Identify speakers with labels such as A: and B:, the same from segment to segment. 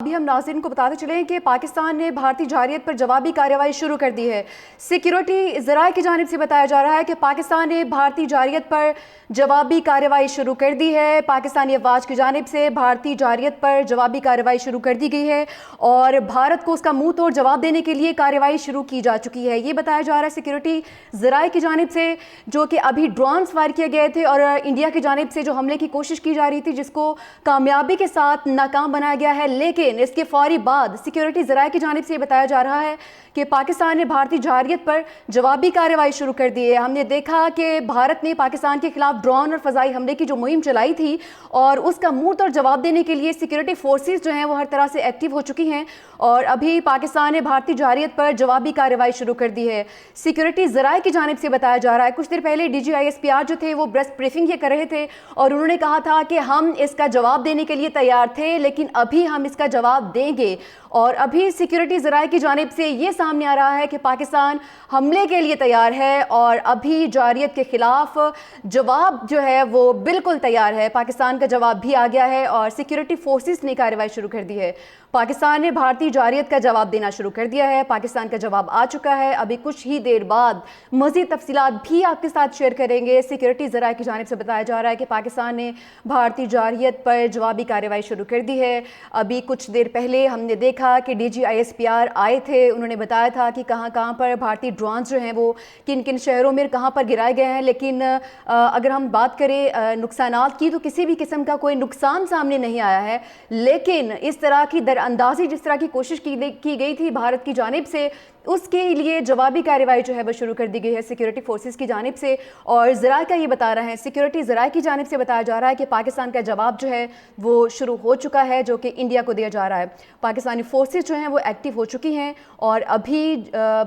A: अभी हम नाज़रीन को बताते चलें कि पाकिस्तान ने भारतीय जारयत पर जवाबी कार्रवाई शुरू कर दी है। सिक्योरिटी ज़राए की जानिब से बताया जा रहा है कि पाकिस्तान ने भारतीय जारयत पर जवाबी कार्रवाई शुरू कर दी है। पाकिस्तानी अफवाज की जानिब से भारतीय जारयत पर जवाबी कार्रवाई शुरू कर दी गई है और भारत को उसका मुंह तोड़ जवाब देने के लिए कार्रवाई शुरू की जा चुकी है। ये बताया जा रहा है सिक्योरिटी ज़राए की जानिब से, जो कि अभी ड्रोन्स फायर किए गए थे और इंडिया की जानिब से जो हमले की कोशिश की जा रही थी, जिसको कामयाबी के साथ नाकाम बनाया गया है। लेकिन इसके फौरी बाद सिक्योरिटी ज़राए की जानिब से बताया जा रहा है कि पाकिस्तान ने भारतीय जारयत पर जवाबी कार्रवाई शुरू कर दी है। हमने देखा कि भारत ने पाकिस्तान के खिलाफ ड्रोन और फ़ज़ाई हमले की जो मुहिम चलाई थी और उसका मुंह तोड़ जवाब देने के लिए सिक्योरिटी फोर्सेस जो हैं वो हर तरह से एक्टिव हो चुकी हैं और अभी पाकिस्तान ने भारतीय जारयत पर जवाबी कार्रवाई शुरू कर दी है। सिक्योरिटी ज़राए की जानिब से बताया जा रहा है, कुछ देर पहले DGISPR जो थे वो प्रेस ब्रीफिंग ये कर रहे थे और उन्होंने कहा था कि हम इसका जवाब देने के लिए तैयार थे, लेकिन अभी हम इसका जवाब देंगे। और अभी सिक्योरिटी ज़राए की जानिब से ये सामने आ रहा है कि पाकिस्तान हमले के लिए तैयार है और अभी जारयत के खिलाफ जवाब जो है वो बिल्कुल तैयार है। पाकिस्तान का जवाब भी आ गया है और सिक्योरिटी फोर्सेस ने कार्रवाई शुरू कर दी है। पाकिस्तान ने भारतीय जारयत का जवाब देना शुरू कर दिया है। पाकिस्तान का जवाब आ चुका है। अभी कुछ ही देर बाद मज़ीद तफसीलात भी आपके साथ शेयर करेंगे। सिक्योरिटी ज़राए की जानिब से बताया जा रहा है कि पाकिस्तान ने भारतीय जारयत पर जवाबी कार्रवाई शुरू कर दी है। अभी कुछ देर पहले हमने देखा कि DGISPR आए थे, उन्होंने बताया था कि कहाँ कहाँ पर भारतीय ड्रोन्स जो हैं वो किन किन शहरों में कहाँ पर गिराए गए हैं। लेकिन अगर हम बात करें नुकसानात की, तो किसी भी किस्म का कोई नुकसान सामने नहीं आया है। लेकिन इस तरह की अंदाज़ी जिस तरह की कोशिश की गई थी भारत की जानिब से, उसके लिए जवाबी कार्रवाई जो है वो शुरू कर दी गई है सिक्योरिटी फोर्सेस की जानिब से। और ज़राए का ये बता रहे हैं, सिक्योरिटी ज़राए की जानिब से बताया जा रहा है कि पाकिस्तान का जवाब जो है वो शुरू हो चुका है, जो कि इंडिया को दिया जा रहा है। पाकिस्तानी फोर्सेस जो हैं वो एक्टिव हो चुकी हैं और अभी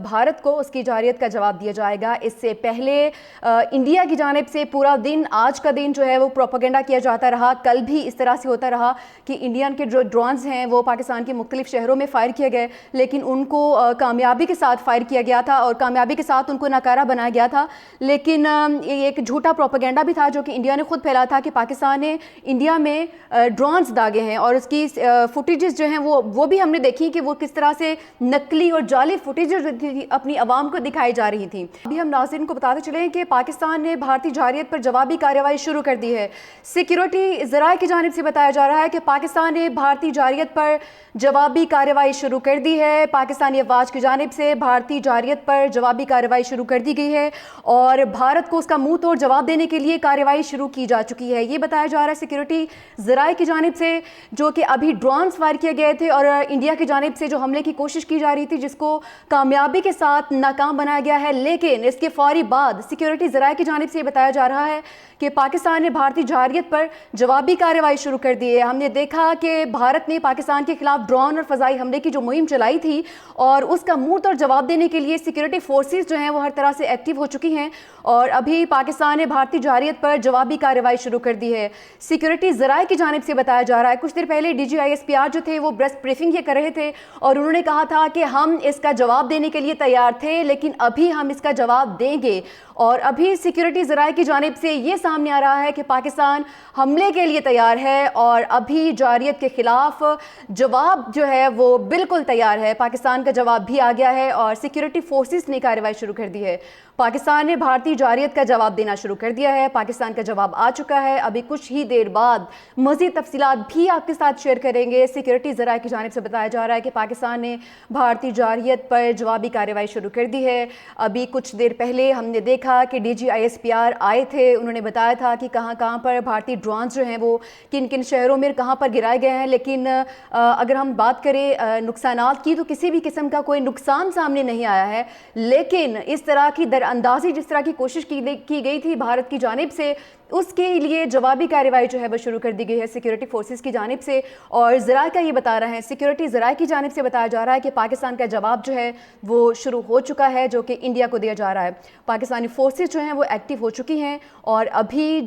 A: भारत को उसकी जारयत का जवाब दिया जाएगा। इससे पहले इंडिया की जानिब से पूरा दिन, आज का दिन जो है वो प्रोपेगेंडा किया जाता रहा। कल भी इस तरह से होता रहा कि इंडियन के जो ड्रोन्स हैं वो पाकिस्तान के मुख्तलिफ शहरों में फायर किए गए, लेकिन उनको कामयाबी के साथ फायर किया गया था और कामयाबी के साथ उनको नाकारा बनाया गया था। लेकिन ये एक झूठा प्रोपेगेंडा भी था जो कि इंडिया ने खुद फैलाया था कि पाकिस्तान ने इंडिया में ड्रोन्स दागे हैं और उसकी फुटेजेस जो हैं वो भी हमने देखी कि वो किस तरह से नकली और जाली फुटेजेस अपनी आवाम को दिखाई जा रही थी। अभी हम नाज़रीन को बताते चलें कि पाकिस्तान ने भारतीय जारयत पर जवाबी कार्रवाई शुरू कर दी है। सिक्योरिटी ज़राए की जानिब से बताया जा रहा है कि पाकिस्तान ने भारतीय जारयत पर जवाबी कार्रवाई शुरू कर दी है। पाकिस्तानी अफवाज की जानिब से भारतीय जारयत पर जवाबी कार्रवाई शुरू कर दी गई है और भारत को उसका मुंह तोड़ जवाब देने के लिए कार्रवाई शुरू की जा चुकी है। ये बताया जा रहा है सिक्योरिटी ज़राए की जानिब से, जो कि अभी ड्रोन्स फायर किए गए थे और इंडिया की जानिब से जो हमले की कोशिश की जा रही थी, जिसको कामयाबी के साथ नाकाम बनाया गया है। लेकिन इसके फौरी बाद सिक्योरिटी ज़राए की जानिब से बताया जा रहा है कि पाकिस्तान ने भारतीय जारयत पर जवाबी कार्रवाई शुरू कर दी है। हमने देखा कि भारत ने पाकिस्तान के खिलाफ ड्रोन और फ़ज़ाई हमले की जो मुहिम चलाई थी और उसका मुंह तोड़ जवाब देने के लिए सिक्योरिटी फोर्सेस जो हैं वो हर तरह से एक्टिव हो चुकी हैं और अभी पाकिस्तान ने भारतीय जारयत पर जवाबी कार्रवाई शुरू कर दी है। सिक्योरिटी ज़राए की जानिब से बताया जा रहा है, कुछ देर पहले DGISPR जो थे वो प्रेस ब्रीफिंग ये कर रहे थे और उन्होंने कहा था कि हम इसका जवाब देने के लिए तैयार थे, लेकिन अभी हम इसका जवाब देंगे। और अभी सिक्योरिटी ज़राए की जानिब से ये सामने आ रहा है कि पाकिस्तान हमले के लिए तैयार है और अभी जारयत के खिलाफ जवाब जो है वो बिल्कुल तैयार है। पाकिस्तान का जवाब भी आ गया है और सिक्योरिटी फोर्सेस ने कार्रवाई शुरू कर दी है। पाकिस्तान ने भारतीय जारयत का जवाब देना शुरू कर दिया है। पाकिस्तान का जवाब आ चुका है। अभी कुछ ही देर बाद मज़ीद तफसीलात भी आपके साथ शेयर करेंगे। सिक्योरिटी ज़राए की जानिब से बताया जा रहा है कि पाकिस्तान ने भारतीय जारयत पर जवाबी कार्रवाई शुरू कर दी है। अभी कुछ देर पहले हमने देखा कि DGISPR आए थे, उन्होंने बताया था कि कहाँ कहाँ पर भारतीय ड्रोन्स जो हैं वो किन किन शहरों में कहाँ पर गिराए गए हैं। लेकिन अगर हम बात करें नुकसानात की, तो किसी भी किस्म का कोई नुकसान सामने नहीं आया है। लेकिन इस तरह की अंदाज़ी जिस तरह की कोशिश की गई थी भारत की जानिब से, उसके लिए जवाबी कार्रवाई जो है वो शुरू कर दी गई है सिक्योरिटी फोर्सेस की जानिब से। और ज़राए का ये बता रहे हैं, सिक्योरिटी ज़राए की जानिब से बताया जा रहा है कि पाकिस्तान का जवाब जो है वो शुरू हो चुका है, जो कि इंडिया को दिया जा रहा है। पाकिस्तानी फोर्सेस जो हैं वो एक्टिव हो चुकी हैं और अभी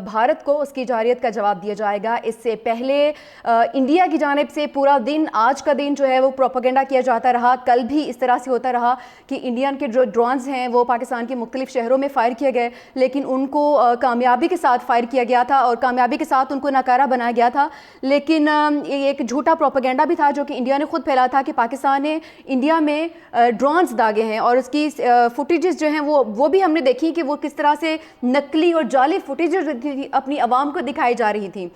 A: भारत को उसकी जारयत का जवाब दिया जाएगा। इससे पहले इंडिया की जानिब से पूरा दिन, आज का दिन जो है वो प्रोपेगेंडा किया जाता रहा। कल भी इस तरह से होता रहा कि इंडियन के जो ड्रोन्स हैं वो पाकिस्तान के मुख्तलिफ शहरों में फायर किए गए, लेकिन उनको कामयाबी کے ساتھ فائر کیا گیا تھا اور کامیابی کے ساتھ ان کو ناکارہ بنایا گیا تھا، لیکن یہ ایک جھوٹا پروپیگنڈا بھی تھا جو کہ انڈیا نے خود پھیلا تھا کہ پاکستان نے انڈیا میں ڈرونز داغے ہیں، اور اس کی فوٹیجز جو ہیں وہ بھی ہم نے دیکھی کہ وہ کس طرح سے نقلی اور جعلی فوٹیجز اپنی عوام کو دکھائی جا رہی تھیں۔